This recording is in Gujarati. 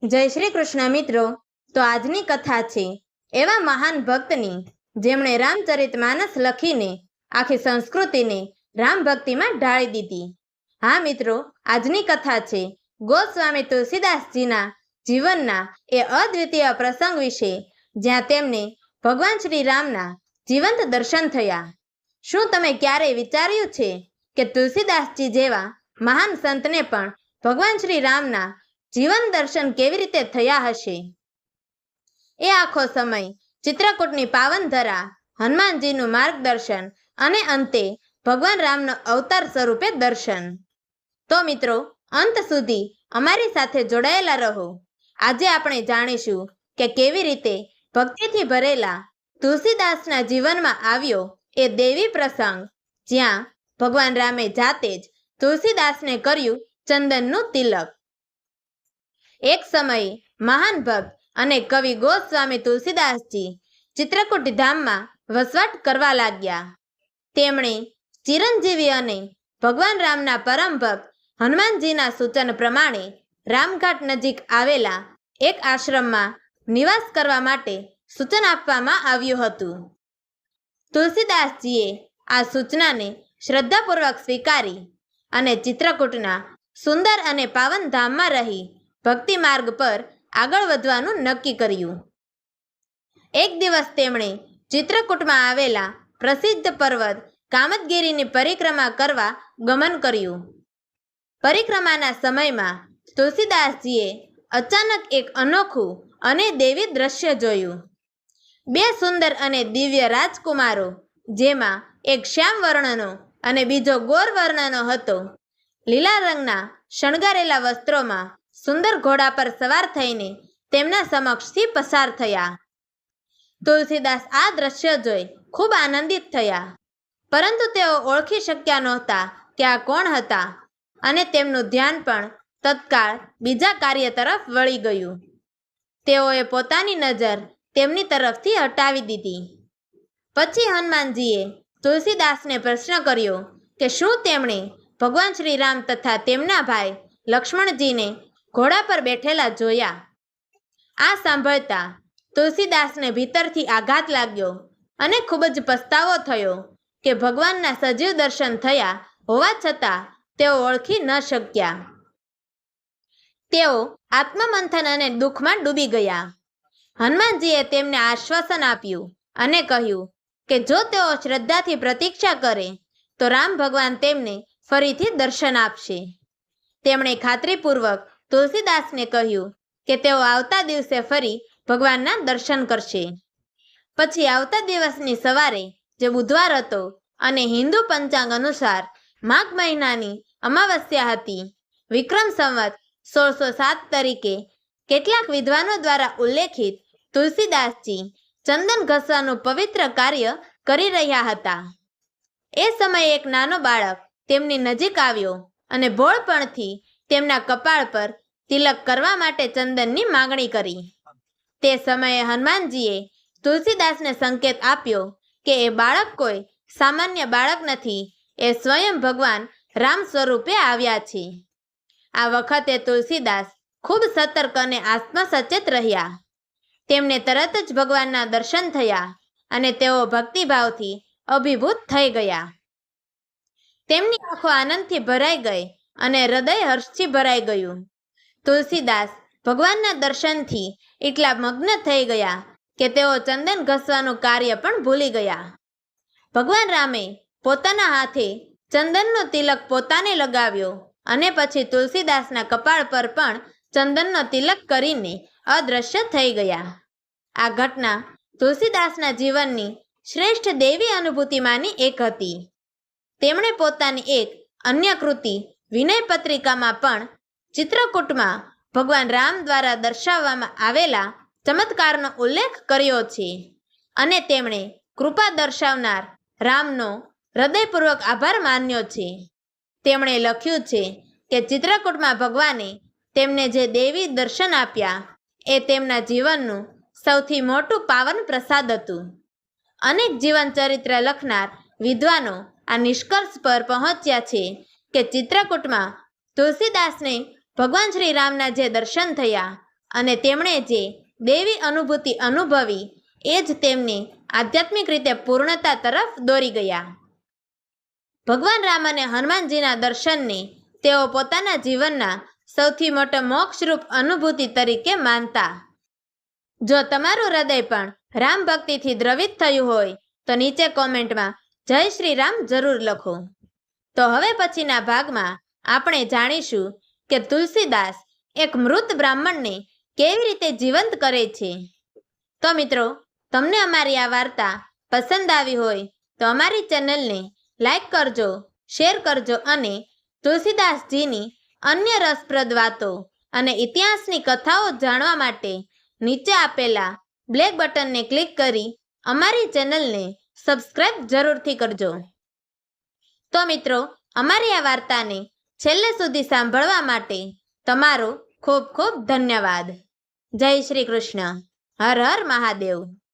જય શ્રી કૃષ્ણ મિત્રો। તો આજની કથા છે એવા મહાન ભક્તની જેમણે રામચરિતમાનસ લખીને આખી સંસ્કૃતિને રામ ભક્તિમાં ઢાળી દીધી। હા મિત્રો, આજની કથા છે ગોસ્વામી તુલસીદાસજીના જીવનના એ અદ્વિતીય પ્રસંગ વિશે, જ્યાં તેમને ભગવાન શ્રી રામના જીવંત દર્શન થયા। શું તમે ક્યારેય વિચાર્યું છે કે તુલસીદાસજી જેવા મહાન સંતને પણ ભગવાન શ્રી રામના જીવન દર્શન કેવી રીતે થયા હશે? એ આખો સમય ચિત્રકૂટની પાવન ધરા, હનુમાનજીનું માર્ગદર્શન અને અંતે ભગવાન રામનો અવતાર સ્વરૂપે દર્શન। તો મિત્રો, અંત સુધી અમારી સાથે જોડાયેલા રહો। આજે આપણે જાણીશું કે કેવી રીતે ભક્તિથી ભરેલા તુલસીદાસના જીવનમાં આવ્યો એ દેવી પ્રસંગ, જ્યાં ભગવાન રામે જાતે જ તુલસીદાસને કર્યું ચંદનનું તિલક। એક સમયે મહાન ભક્ત અને કવિ ગોસ્વામી તુલસીદાસજી ચિત્રકૂટ ધામમાં વસવાટ કરવા લાગ્યા। તેમણે ચિરંજીવી અને ભગવાન રામના પરમ ભક્ત હનુમાનજીના સૂચન પ્રમાણે રામઘાટ નજીક આવેલા એક આશ્રમમાં નિવાસ કરવા માટે સૂચન આપવામાં આવ્યું હતું। તુલસીદાસજીએ આ સૂચનાને શ્રદ્ધાપૂર્વક સ્વીકારી અને ચિત્રકૂટના સુંદર અને પાવન ધામમાં રહી ભક્તિ માર્ગ પર આગળ વધવાનું નક્કી કર્યું। એક દિવસ તેમણે ચિત્રકૂટમાં આવેલા પ્રસિદ્ધ પર્વત કામદગીરીની પરિક્રમા કરવા ગમન કર્યું। પરિક્રમાના સમયમાં તુલસીદાસજીએ અચાનક એક અનોખું અને દૈવી દ્રશ્ય જોયું। બે સુંદર અને દિવ્ય રાજકુમારો, જેમાં એક શ્યામ વર્ણનો અને બીજો ગોર વર્ણનો હતો, લીલા રંગના શણગારેલા વસ્ત્રોમાં સુંદર ઘોડા પર સવાર થઈને તેમના સમક્ષથી પસાર થયા। તુલસીદાસ આ દ્રશ્ય જોઈ ખૂબ આનંદિત થયા, પરંતુ તેઓ ઓળખી શક્યા નહોતા કે આ કોણ હતા, અને તેમનું ધ્યાન પણ તત્કાળ બીજા કાર્ય તરફ વળી ગયું। તેઓએ પોતાની નજર તેમની તરફથી હટાવી દીધી। પછી હનુમાનજીએ તુલસીદાસને પ્રશ્ન કર્યો કે શું તેમણે ભગવાન શ્રી રામ તથા તેમના ભાઈ લક્ષ્મણજીને ઘોડા પર બેઠેલા જોયા? આ સાંભળતા તુલસીદાસને ભીતરથી આઘાત લાગ્યો અને ખૂબ જ પસ્તાવો થયો કે ભગવાનના સજીવ દર્શન થયા હોવા છતાં તેઓ ઓળખી ન શક્યા। તેઓ આત્મમંથન અને દુઃખમાં ડૂબી ગયા। હનુમાનજીએ તેમને આશ્વાસન આપ્યું અને કહ્યું કે જો તેઓ શ્રદ્ધાથી પ્રતીક્ષા કરે તો રામ ભગવાન તેમને ફરીથી દર્શન આપશે। તેમણે ખાતરીપૂર્વક તુલસીદાસને કહ્યું કે તેઓ આવતા દિવસે ફરી ભગવાનના દર્શન કરશે। પછી આવતા દિવસની સવારે, જે બુધવાર હતો અને હિન્દુ પંચાંગ અનુસાર માઘ મહિનાની અમાવસ્યા હતી, વિક્રમ સંવત 1607 તરીકે કેટલાક વિદ્વાનો દ્વારા ઉલ્લેખિત તુલસીદાસજી ચંદન ઘસવાનું પવિત્ર કાર્ય કરી રહ્યા હતા। એ સમયે એક નાનો બાળક તેમની નજીક આવ્યો અને ભોળપણથી તેમના કપાળ પર તિલક કરવા માટે ચંદનની માંગણી કરી। તે સમયે હનુમાનજીએ તુલસીદાસને સંકેત આપ્યો કે એ બાળક કોઈ સામાન્ય બાળક નથી, એ સ્વયં ભગવાન રામ સ્વરૂપે આવ્યા છે। આ વખતે તુલસીદાસ ખૂબ સતર્ક અને આત્મસચેત રહ્યા। તેમને તરત જ ભગવાનના દર્શન થયા અને તેઓ ભક્તિભાવથી અભિભૂત થઈ ગયા। તેમની આંખો આનંદથી ભરાઈ ગઈ અને હૃદય હર્ષથી ભરાઈ ગયું। તુલસીદાસ ભગવાનના દર્શનથી એટલા મગ્ન થઈ ગયા કે તેઓ ચંદન ઘસવાનું કાર્ય પણ ભૂલી ગયા। ભગવાન રામે પોતાના હાથે ચંદનનો તિલક પોતાને લગાવ્યો અને પછી તુલસીદાસના કપાળ પર પણ ચંદનનો તિલક કરીને અદૃશ્ય થઈ ગયા। આ ઘટના તુલસીદાસના જીવનની શ્રેષ્ઠ દૈવી અનુભૂતિમાંની એક હતી। તેમણે પોતાની એક અન્ય કૃતિ વિનય પત્રિકામાં પણ ચિત્રકૂટમાં ભગવાન રામ દ્વારા દર્શાવવામાં આવેલા ચમત્કારનો ઉલ્લેખ કર્યો છે અને તેમણે કૃપા દર્શાવનાર રામનો હૃદયપૂર્વક આભાર માન્યો છે। તેમણે લખ્યું છે કે ચિત્રકૂટમાં ભગવાને તેમને જે દૈવી દર્શન આપ્યા એ તેમના જીવનનું સૌથી મોટું પાવન પ્રસાદ હતું। અનેક જીવન ચરિત્ર લખનાર વિદ્વાનો આ નિષ્કર્ષ પર પહોંચ્યા છે કે ચિત્રકૂટમાં તુલસીદાસને ભગવાન શ્રી રામના જે દર્શન થયા અને તેમણે જે દૈવી અનુભૂતિ અનુભવી એ જ તેમને આધ્યાત્મિક રીતે પૂર્ણતા તરફ દોરી ગયા. ભગવાન રામ અને હનુમાનજીના દર્શનને તેઓ પોતાના જીવનના સૌથી મોટો મોક્ષરૂપ અનુભૂતિ તરીકે માનતા. જો તમારું હૃદય પણ રામ ભક્તિથી દ્રવિત થયું હોય તો નીચે કોમેન્ટમાં જય શ્રી રામ જરૂર લખો. તો હવે પછીના ભાગમાં આપણે જાણીશું કે તુલસીદાસ એક મૃત બ્રાહ્મણને કેવી રીતે જીવંત કરે છે. તો મિત્રો, તમને અમારી આ વાર્તા પસંદ આવી હોય તો અમારી ચેનલને લાઈક કરજો, શેર કરજો અને તુલસીદાસજીની અન્ય રસપ્રદ વાતો અને ઇતિહાસની કથાઓ જાણવા માટે નીચે આપેલા બ્લેક બટનને ક્લિક કરી અમારી ચેનલને સબસ્ક્રાઇબ જરૂરથી કરજો. તો મિત્રો, અમારી આ વાર્તાને છેલ્લે સુધી સાંભળવા માટે તમારો ખૂબ ખૂબ ધન્યવાદ. જય શ્રી કૃષ્ણ. હર હર મહાદેવ.